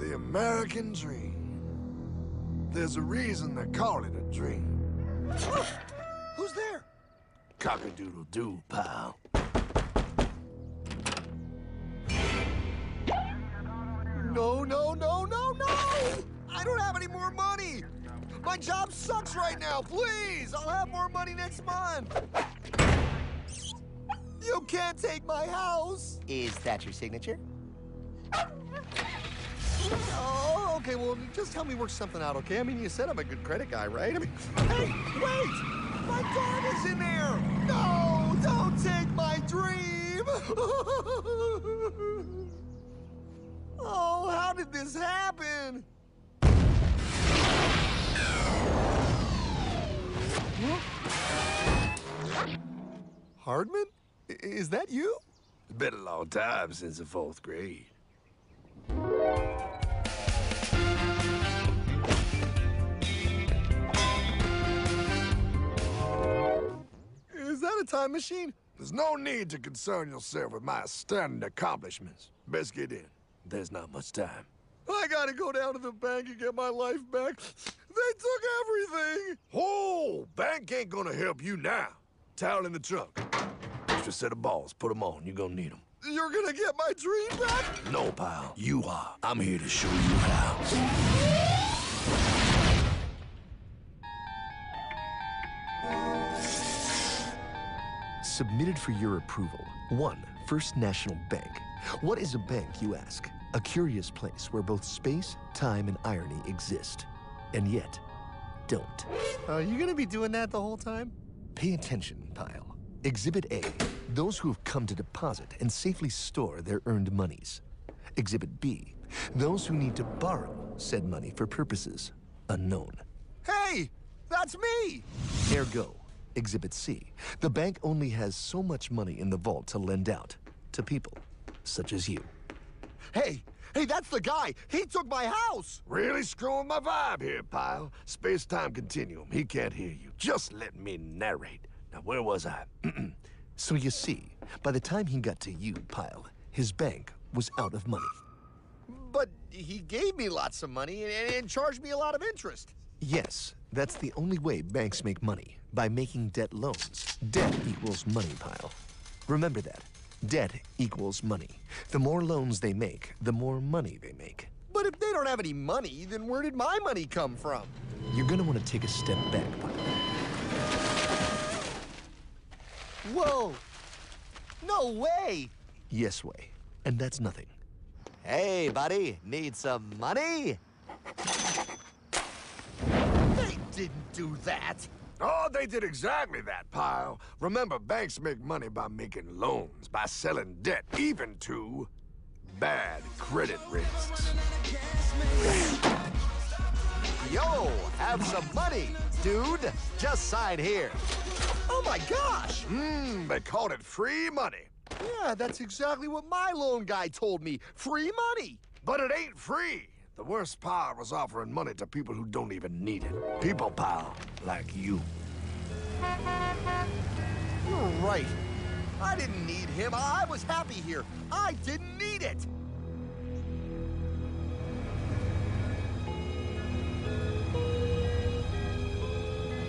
The American dream. There's a reason they call it a dream. Who's there? Cock-a-doodle-doo, pal. No, no, no, no, no! I don't have any more money! My job sucks right now, please! I'll have more money next month! You can't take my house! Is that your signature? Oh, okay, well, just help me work something out, okay? I mean, you said I'm a good credit guy, right? I mean, hey, wait! My dog is in there! No, don't take my dream! Oh, how did this happen? Hardman? Is that you? It's been a long time since the 4th grade. Is that a time machine? There's no need to concern yourself with my astounding accomplishments. Best get in. There's not much time. I gotta go down to the bank and get my life back. They took everything. Oh, bank ain't gonna help you now. Towel in the trunk. Extra set of balls. Put them on. You're gonna need them. You're gonna get my dream back? No, pal. You are. I'm here to show you how. Submitted for your approval. 1. First National Bank. What is a bank, you ask? A curious place where both space, time, and irony exist. And yet, don't. Are you gonna be doing that the whole time? Pay attention, pile. Exhibit A. Those who have come to deposit and safely store their earned monies. Exhibit B. Those who need to borrow said money for purposes unknown. Hey, that's me! Ergo, Exhibit C. The bank only has so much money in the vault to lend out to people such as you. Hey, that's the guy. He took my house. Really screwing my vibe here, pal. Space-time continuum. He can't hear you. Just let me narrate. Now, where was I? So you see, by the time he got to you, pile, his bank was out of money. But he gave me lots of money and charged me a lot of interest. Yes, that's the only way banks make money, by making debt loans. Debt equals money, pile. Remember that. Debt equals money. The more loans they make, the more money they make. But if they don't have any money, then where did my money come from? You're gonna want to take a step back, pile. Whoa! No way! Yes way. And that's nothing. Hey, buddy, need some money? They didn't do that. Oh, they did exactly that, pal. Remember, banks make money by making loans, by selling debt, even to bad credit risks. Yo, have some money, dude. Just sign here. Oh my gosh! They called it free money. Yeah, that's exactly what my loan guy told me. Free money! But it ain't free. The worst part was offering money to people who don't even need it. People, pal, like you. You're right. I didn't need him. I was happy here. I didn't need it.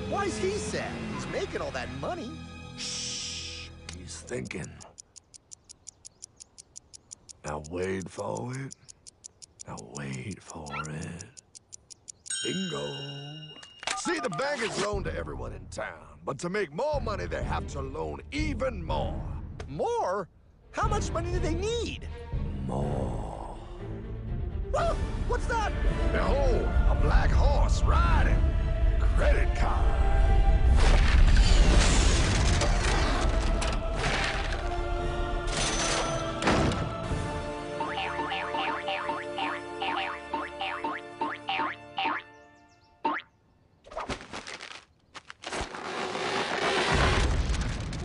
Why's he sad? He's making all that money. Shh. He's thinking. Now wait for it. Now wait for it. Bingo. See, the bank is loaned to everyone in town, but to make more money, they have to loan even more. More? How much money do they need? More. Ah, what's that? Behold, a black horse riding. Credit card.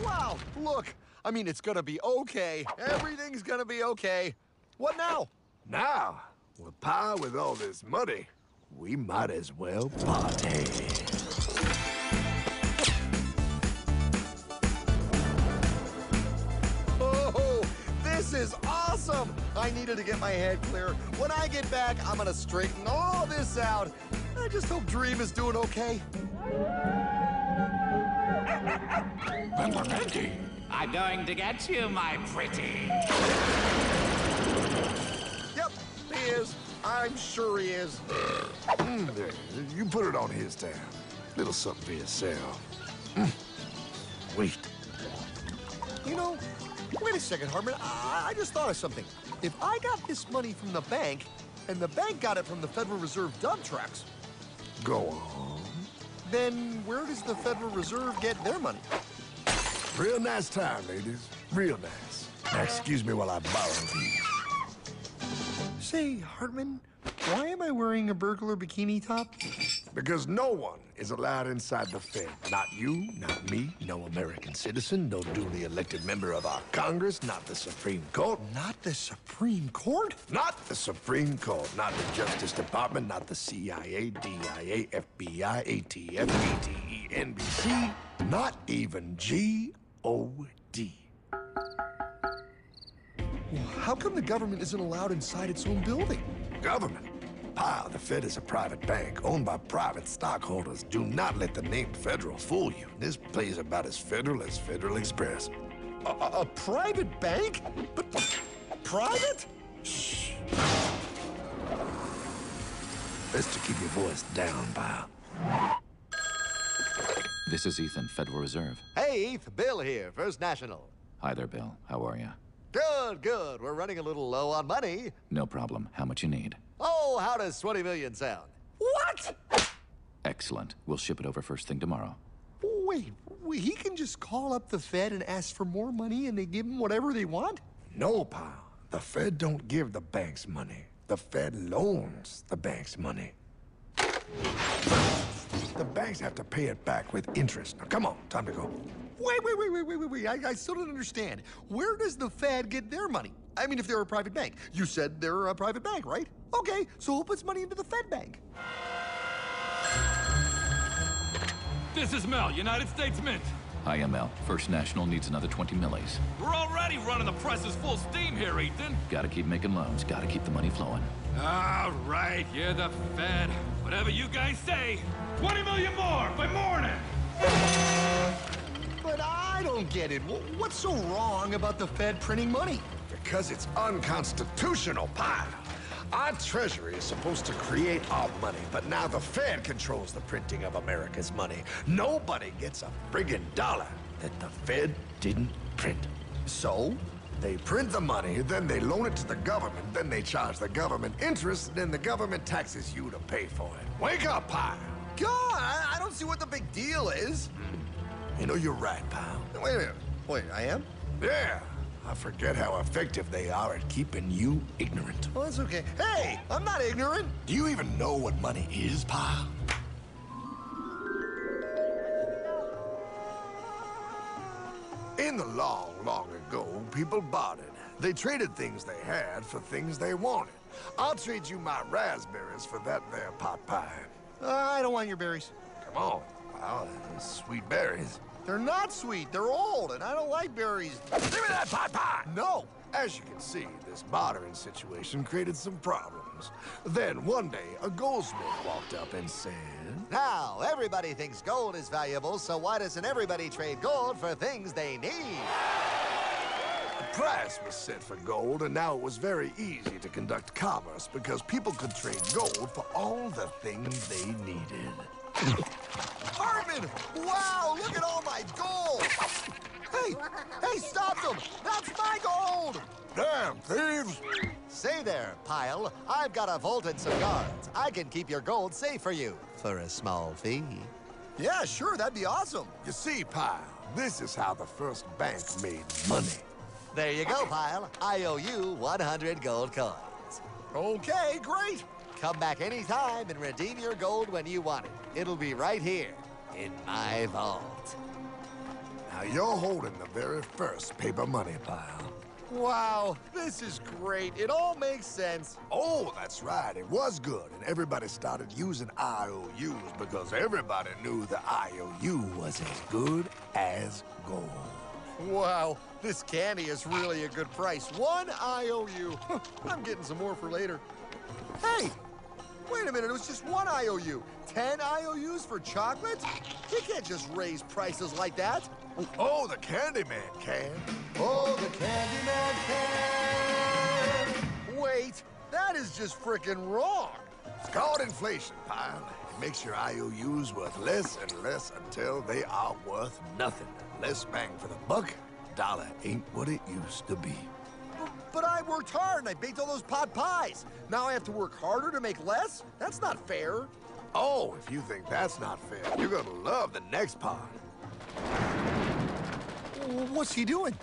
Wow, look. I mean, it's gonna be okay. Everything's gonna be okay. What now? Now, with power with all this money, we might as well party. Oh, this is awesome! awesome! I needed to get my head clear. When I get back, I'm gonna straighten all this out. I just hope Dream is doing okay. Americký. I'm going to get you, my pretty. Yep, he is. I'm sure he is. There, you put it on his tab. Little something for yourself. Wait. You know, wait a second, Hartman. I just thought of something. If I got this money from the bank, and the bank got it from the Federal Reserve dump trucks, Go on. then where does the Federal Reserve get their money? Real nice time, ladies. Real nice. Now, excuse me while I borrow these. Say, Hartman, why am I wearing a burglar bikini top? Because no one is allowed inside the Fed. Not you, not me, no American citizen, no duly elected member of our Congress, not the Supreme Court. Not the Supreme Court? Not the Supreme Court, not the Justice Department, not the CIA, DIA, FBI, ATF, ATE, NBC, not even G.O.D. How come the government isn't allowed inside its own building? Government. Pile, the Fed is a private bank owned by private stockholders. Do not let the name Federal fool you. This place is about as federal as Federal Express. A private bank? But private? Shh. Best to keep your voice down, pal. This is Ethan, Federal Reserve. Hey, Eth, Bill here, First National. Hi there, Bill. How are you? Good, good. We're running a little low on money. No problem. How much you need? Oh, how does 20 million sound? What? Excellent. We'll ship it over first thing tomorrow. Wait, he can just call up the Fed and ask for more money and they give him whatever they want? No, pal. The Fed don't give the banks money. The Fed loans the banks money. The banks have to pay it back with interest. Now, come on, time to go. Wait. I still don't understand. Where does the Fed get their money? I mean, if they're a private bank. You said they're a private bank, right? Okay, so who puts money into the Fed bank? This is Mel, United States Mint. Hi, ML. First National needs another 20 millis. We're already running the presses full steam here, Ethan. Gotta keep making loans. Gotta keep the money flowing. All right, you're the Fed. Whatever you guys say. 20 million more by morning. But I don't get it. What's so wrong about the Fed printing money? Because it's unconstitutional, pal. Our Treasury is supposed to create our money, but now the Fed controls the printing of America's money. Nobody gets a friggin' dollar that the Fed didn't print. So? They print the money, then they loan it to the government, then they charge the government interest, then the government taxes you to pay for it. Wake up, pal! God, I don't see what the big deal is. You know, you're right, pal. Wait a minute. Wait, I am? Yeah, I forget how effective they are at keeping you ignorant. Well, that's okay. Hey, I'm not ignorant. Do you even know what money is, pal? In the long, long ago, people bartered. They traded things they had for things they wanted. I'll trade you my raspberries for that there pot pie. I don't want your berries. Come on, pal, those sweet berries. They're not sweet. They're old, and I don't like berries. Give me that pot pie! No. As you can see, this bartering situation created some problems. Then, one day, a goldsmith walked up and said... Now, everybody thinks gold is valuable, so why doesn't everybody trade gold for things they need? A price was set for gold, and now it was very easy to conduct commerce because people could trade gold for all the things they needed. Hartman! Wow, look at all my gold! Hey, stop them! That's my gold! Damn thieves! Say there, Pile. I've got a vault and some guards. I can keep your gold safe for you for a small fee. Yeah, sure, that'd be awesome. You see, Pile, this is how the first bank made money. There you go, Pile. I owe you 100 gold coins. Okay, great. Come back anytime and redeem your gold when you want it. It'll be right here in my vault. Now you're holding the very first paper money, Pile. Wow, this is great. It all makes sense. Oh, that's right. It was good, and everybody started using IOUs because everybody knew the IOU was as good as gold. Wow, this candy is really a good price. 1 IOU. I'm getting some more for later. Hey, wait a minute, it was just 1 IOU. 10 IOUs for chocolate? You can't just raise prices like that. Oh, the Candyman can. Oh, the Candyman can! Wait, that is just frickin' wrong. It's called inflation, pal. It makes your IOUs worth less and less until they are worth nothing. Less bang for the buck. Dollar ain't what it used to be. But I worked hard and I baked all those pot pies. Now I have to work harder to make less? That's not fair. Oh, if you think that's not fair, you're gonna love the next part. What's he doing?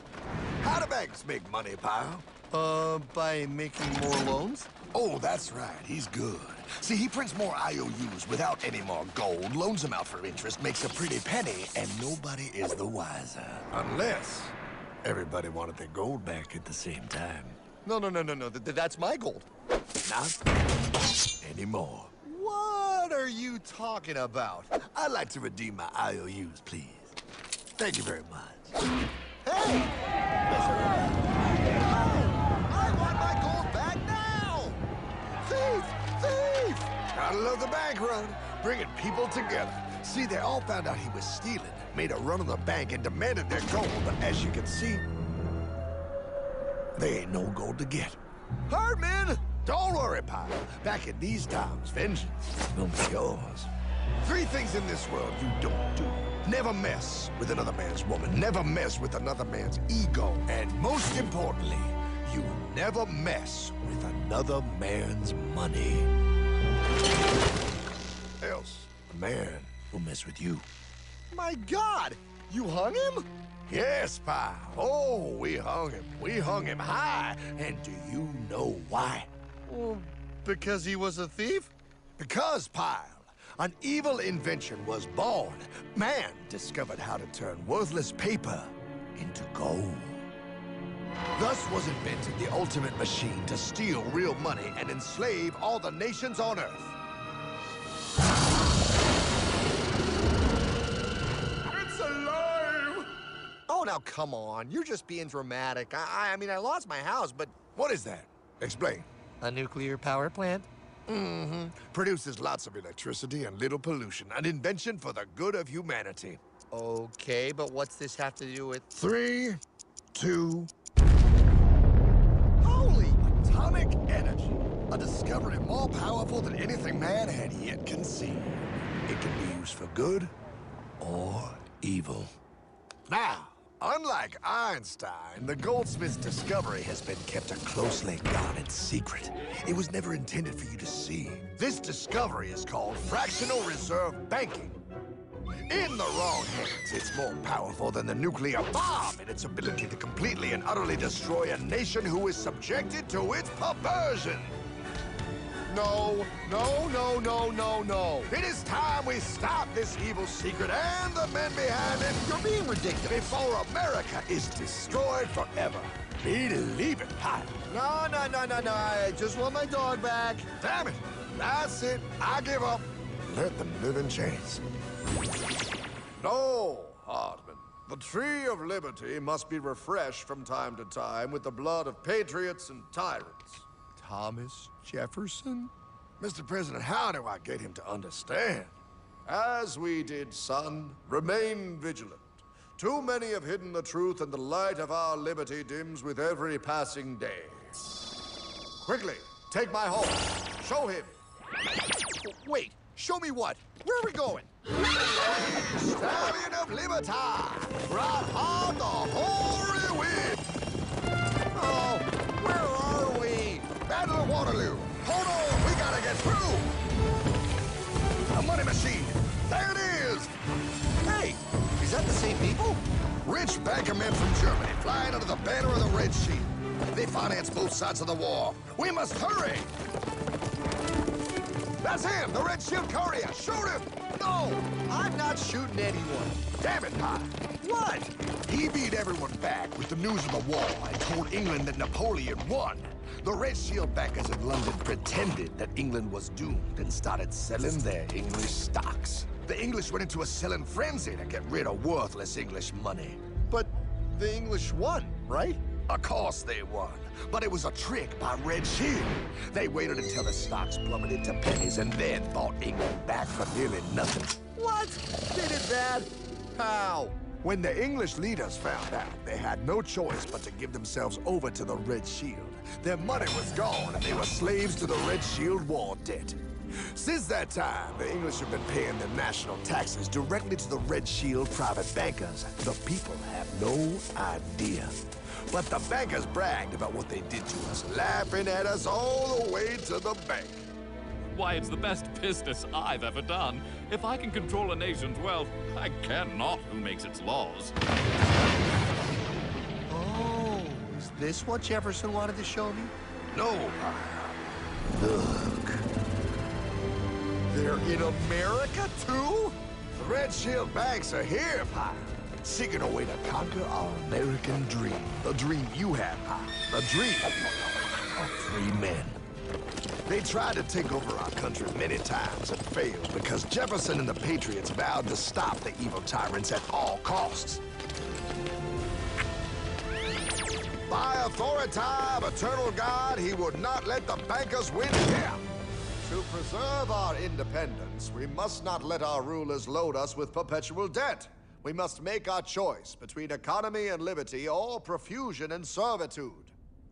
How do banks make money, pal? By making more loans? Oh, that's right. He's good. See, he prints more IOUs without any more gold, loans them out for interest, makes a pretty penny, and nobody is the wiser. Unless everybody wanted their gold back at the same time. No. That's my gold. Not anymore. What are you talking about? I'd like to redeem my IOUs, please. Thank you very much. Hey! I want my gold back now! Thief! Thief! Gotta love the bank run, bringing people together. See, they all found out he was stealing, made a run on the bank, and demanded their gold. But as you can see, there ain't no gold to get. Hardman! Don't worry, pal. Back in these times, vengeance will be yours. 3 things in this world you don't do. Never mess with another man's woman. Never mess with another man's ego. And most importantly, you never mess with another man's money. Else, a man will mess with you. My God! You hung him? Yes, pal. Oh, we hung him. We hung him high. And do you know why? Well, because he was a thief? Because, pal, an evil invention was born. Man discovered how to turn worthless paper into gold. Thus was invented the ultimate machine to steal real money and enslave all the nations on Earth. It's alive! Oh, now come on. You're just being dramatic. I mean, I lost my house, but... What is that? Explain. A nuclear power plant? Mm-hmm. Produces lots of electricity and little pollution. An invention for the good of humanity. Okay, but what's this have to do with... 3, 2... Holy! Atomic energy. A discovery more powerful than anything man had yet conceived. It can be used for good or evil. Now, unlike Einstein, the goldsmith's discovery has been kept a closely guarded secret. It was never intended for you to see. This discovery is called fractional reserve banking. In the wrong hands, it's more powerful than the nuclear bomb in its ability to completely and utterly destroy a nation who is subjected to its perversion. No. It is time we stop this evil secret and the men behind it. You're being ridiculous. Before America is destroyed forever. Believe it, pal. No. I just want my dog back. Damn it. That's it. I give up. Let them live in chains. No, Hardman. The tree of liberty must be refreshed from time to time with the blood of patriots and tyrants. Thomas Jefferson? Mr. President, how do I get him to understand? As we did, son, remain vigilant. Too many have hidden the truth, and the light of our liberty dims with every passing day. Quickly, take my horse. Show him. Wait, show me what? Where are we going? Stallion of Liberty! Ride hard the hoary wind! Oh, where are we? Battle of Waterloo! Hold on, we gotta get through! A money machine! There it is! Hey, is that the same people? Rich banker men from Germany flying under the banner of the Red Shield. They finance both sides of the war. We must hurry! That's him, the Red Shield courier! Shoot him! No, I'm not shooting anyone. Damn it, Pie! What? He beat everyone back with the news of the war and told England that Napoleon won. The Red Shield backers in London pretended that England was doomed and started selling their English stocks. The English went into a selling frenzy to get rid of worthless English money. But the English won, right? Of course they won. But it was a trick by Red Shield. They waited until the stocks plummeted to pennies and then bought England back for nearly nothing. What? They did that? How? When the English leaders found out, they had no choice but to give themselves over to the Red Shield. Their money was gone, and they were slaves to the Red Shield war debt. Since that time, the English have been paying their national taxes directly to the Red Shield private bankers. The people have no idea. But the bankers bragged about what they did to us, laughing at us all the way to the bank. Why, it's the best business I've ever done. If I can control a nation's wealth, I care not who makes its laws. Oh, is this what Jefferson wanted to show me? No. Look. They're in America, too? The Red Shield banks are here, Pie. Seeking a way to conquer our American dream. The dream you have, Pie. The dream of free men. They tried to take over our country many times and failed because Jefferson and the Patriots vowed to stop the evil tyrants at all costs. By authority of eternal God, he would not let the bankers win here. To preserve our independence, we must not let our rulers load us with perpetual debt. We must make our choice between economy and liberty or profusion and servitude.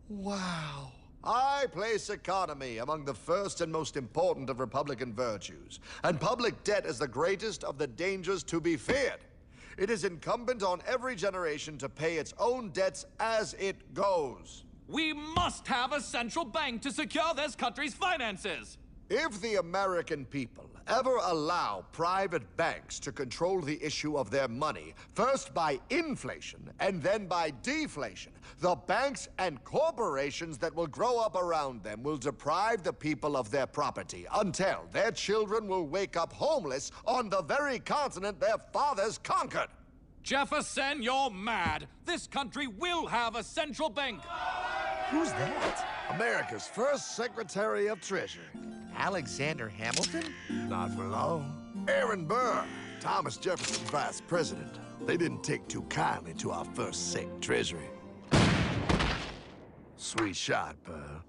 Wow. I place economy among the first and most important of Republican virtues, and public debt is the greatest of the dangers to be feared. It is incumbent on every generation to pay its own debts as it goes. We must have a central bank to secure this country's finances. If the American people ever allow private banks to control the issue of their money, first by inflation and then by deflation, the banks and corporations that will grow up around them will deprive the people of their property until their children will wake up homeless on the very continent their fathers conquered. Jefferson, you're mad. This country will have a central bank. Who's that? America's first Secretary of Treasury. Alexander Hamilton? Not for long. Aaron Burr, Thomas Jefferson's vice president. They didn't take too kindly to our first Sec Treasury. Sweet shot, Burr.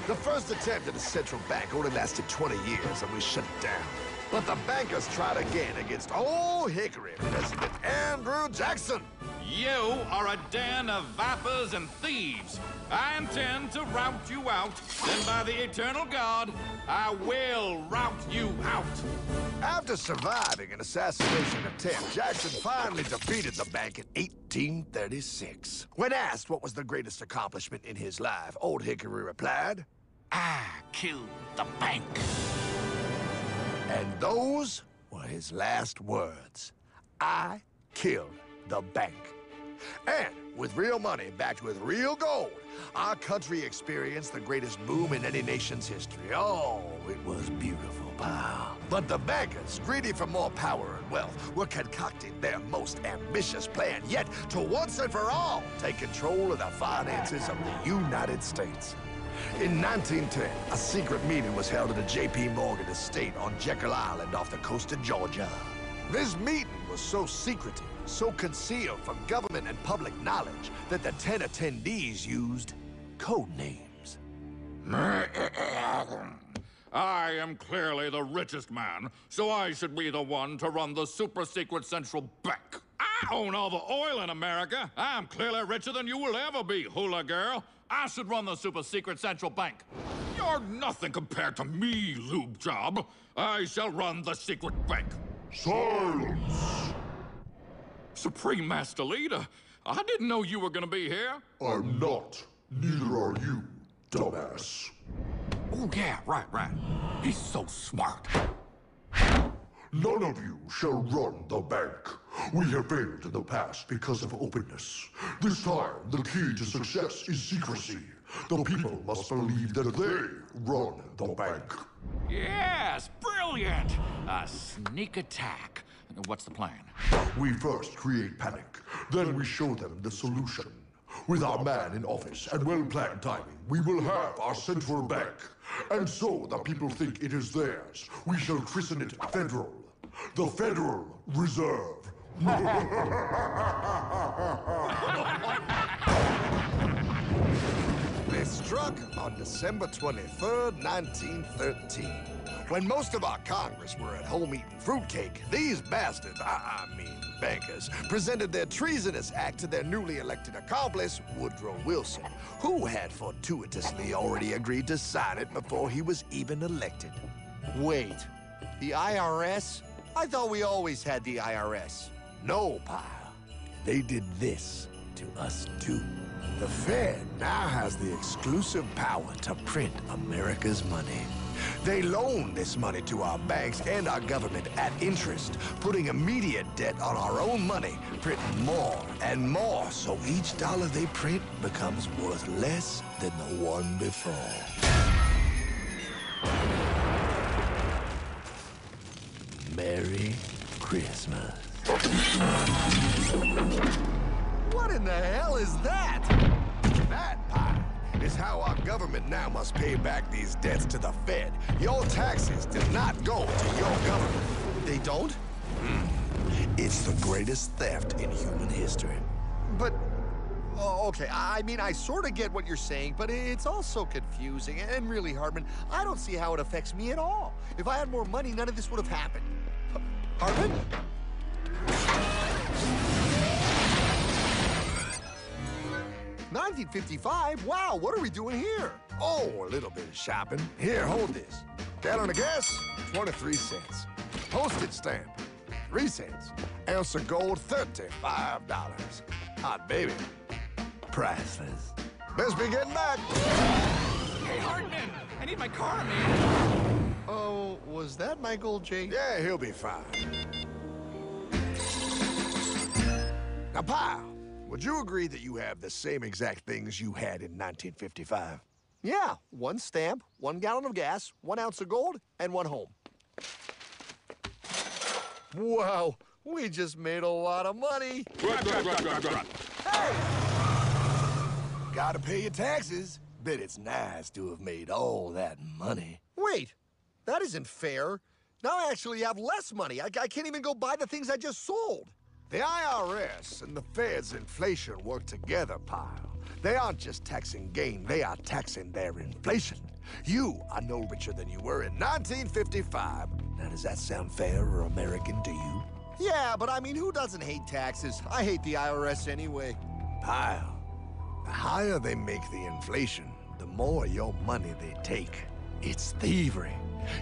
The first attempt at a central bank only lasted 20 years, and we shut it down. But the bankers tried again against Old Hickory President Andrew Jackson. You are a den of vipers and thieves. I intend to rout you out. Then by the eternal God, I will rout you out. After surviving an assassination attempt, Jackson finally defeated the bank in 1836. When asked what was the greatest accomplishment in his life, Old Hickory replied, I killed the bank. and those were his last words. I killed the bank. And with real money backed with real gold, our country experienced the greatest boom in any nation's history. Oh, it was beautiful, pal. But the bankers, greedy for more power and wealth, were concocting their most ambitious plan yet to once and for all take control of the finances of the United States. In 1910, a secret meeting was held at a J.P. Morgan estate on Jekyll Island off the coast of Georgia. This meeting was so secretive, so concealed from government and public knowledge that the 10 attendees used code names. I am clearly the richest man, so I should be the one to run the super-secret central bank. I own all the oil in America. I'm clearly richer than you will ever be, hula girl. I should run the super-secret central bank. You're nothing compared to me, lube job. I shall run the secret bank. Silence! Supreme Master Leader, I didn't know you were gonna be here. I'm not. Neither are you, dumbass. Oh, yeah, right. He's so smart. None of you shall run the bank. We have failed in the past because of openness. This time, the key to success is secrecy. The people must believe that they run the bank. Yes, brilliant! A sneak attack. What's the plan? We first create panic, then we show them the solution. With our man in office and well-planned timing, we will have our central bank. And so the people think it is theirs. We shall christen it Federal. The Federal Reserve. They struck on December 23rd, 1913. When most of our Congress were at home eating fruitcake, these bastards, I mean bankers, presented their treasonous act to their newly elected accomplice, Woodrow Wilson, who had fortuitously already agreed to sign it before he was even elected. Wait, the IRS? I thought we always had the IRS. No, pal. They did this to us too. The Fed now has the exclusive power to print America's money. They loan this money to our banks and our government at interest, putting immediate debt on our own money, printing more and more, so each dollar they print becomes worth less than the one before. Merry Christmas. What in the hell is that? That, pie, is how our government now must pay back these debts to the Fed. Your taxes do not go to your government. They don't? It's the greatest theft in human history. But, oh, okay, I mean, I sort of get what you're saying, but it's also confusing. And really, Hartman, I don't see how it affects me at all. If I had more money, none of this would have happened. Hartman? 1955? Wow, what are we doing here? Oh, a little bit of shopping. Here, hold this. Gallon of gas, 23 cents. Postage stamp, 3 cents. Ounce of gold, $35. Hot baby, priceless. Best be getting back. Hey, Hartman! I need my car, man! Oh, was that Michael J? Yeah, he'll be fine. Now, pal, would you agree that you have the same exact things you had in 1955? Yeah, 1 stamp, 1 gallon of gas, 1 ounce of gold, and 1 home. Wow, we just made a lot of money. Hey! Gotta pay your taxes. Bet it's nice to have made all that money. Wait, that isn't fair. Now I actually have less money. I can't even go buy the things I just sold. The IRS and the Fed's inflation work together, pal. They aren't just taxing gain, they are taxing their inflation. You are no richer than you were in 1955. Now, does that sound fair or American to you? Yeah, but I mean, who doesn't hate taxes? I hate the IRS anyway. Pal, the higher they make the inflation, the more your money they take. It's thievery.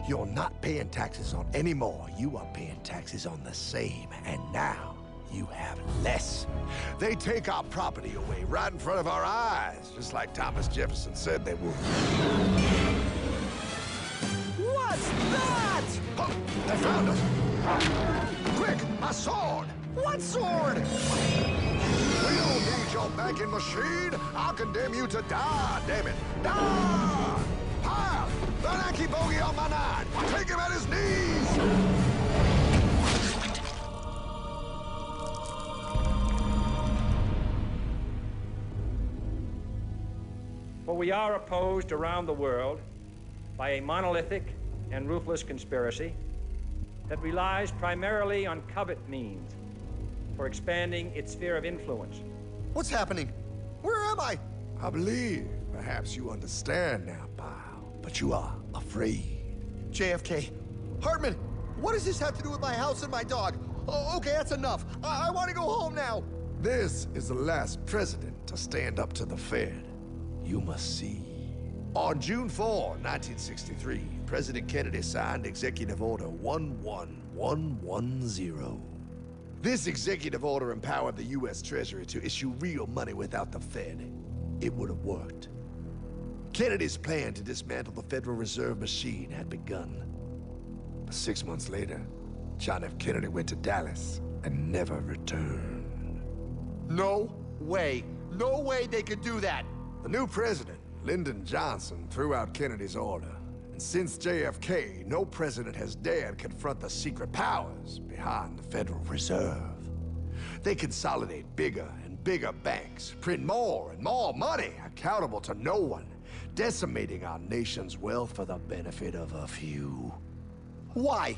You're not paying taxes on any more. You are paying taxes on the same, and now you have less. They take our property away right in front of our eyes, just like Thomas Jefferson said they would. What's that? Oh, they found us! Quick, my sword! What sword? We don't need your banking machine. I'll condemn you to die, damn it. Die! Pile! The Yankee bogey on my 9. Take him at his knees! For we are opposed around the world by a monolithic and ruthless conspiracy that relies primarily on covert means for expanding its sphere of influence. What's happening? Where am I? I believe perhaps you understand now, pal, but you are afraid. JFK. Hartman, what does this have to do with my house and my dog? Oh, okay, that's enough. I want to go home now. This is the last president to stand up to the Fed. You must see. On June 4, 1963, President Kennedy signed Executive Order 11110. This executive order empowered the U.S. Treasury to issue real money without the Fed. It would have worked. Kennedy's plan to dismantle the Federal Reserve machine had begun. But 6 months later, John F. Kennedy went to Dallas and never returned. No way. No way they could do that. The new president, Lyndon Johnson, threw out Kennedy's order. And since JFK, no president has dared confront the secret powers behind the Federal Reserve. They consolidate bigger and bigger banks, print more and more money, accountable to no one, decimating our nation's wealth for the benefit of a few. Why?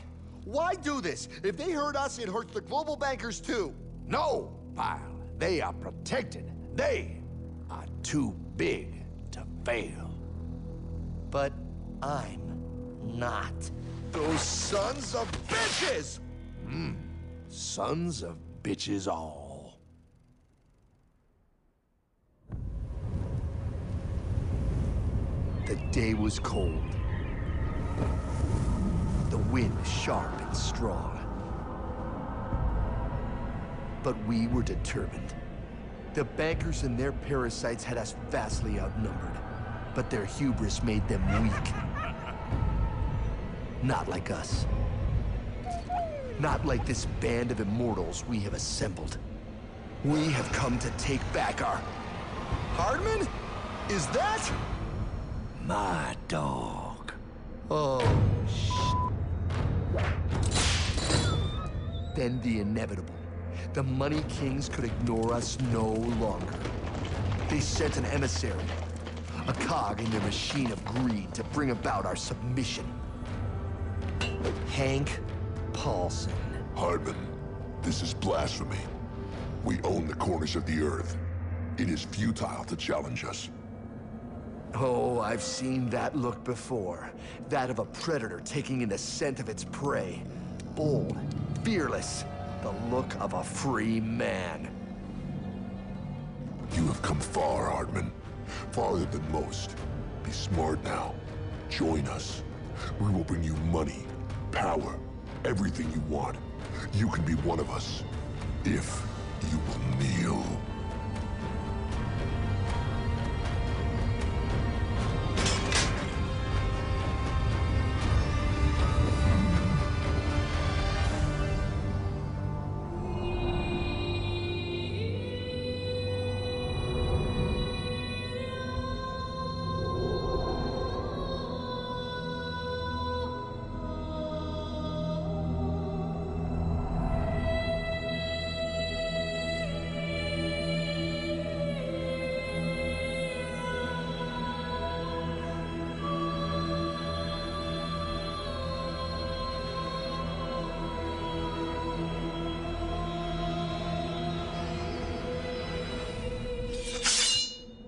Why do this? If they hurt us, it hurts the global bankers too. No, pal. They are protected. They are too big to fail. But I'm not. Those sons of bitches! Sons of bitches all. The day was cold. The wind sharp and strong. But we were determined. The bankers and their parasites had us vastly outnumbered, but their hubris made them weak. Not like us. Not like this band of immortals we have assembled. We have come to take back our... Hardman? Is that? My dog. Oh, Then the inevitable. The Money Kings could ignore us no longer. They sent an emissary, a cog in their machine of greed to bring about our submission. Hank Paulson. Hardman, this is blasphemy. We own the corners of the earth. It is futile to challenge us. Oh, I've seen that look before. That of a predator taking in the scent of its prey. Bold, fearless, the look of a free man. You have come far, Hardman. Farther than most. Be smart now. Join us. We will bring you money, power, everything you want. You can be one of us, if you will kneel.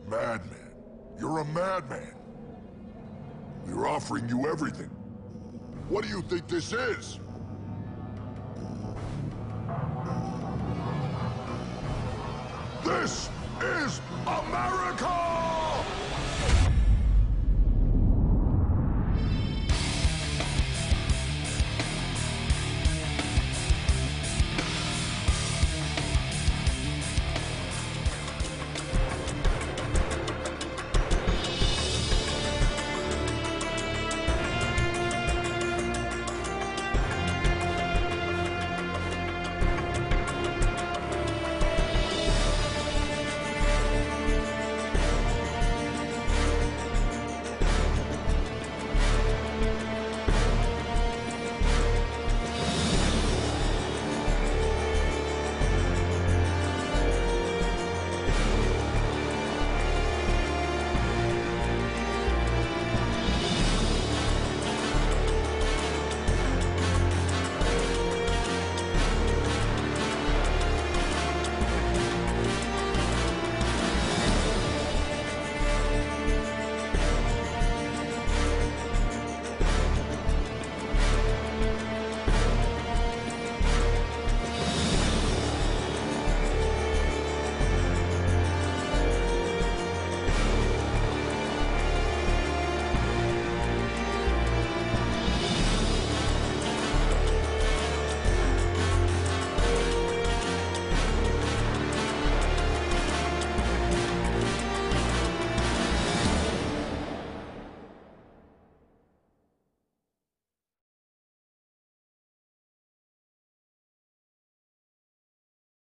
Madman. You're a madman. We're offering you everything. What do you think this is? This is America!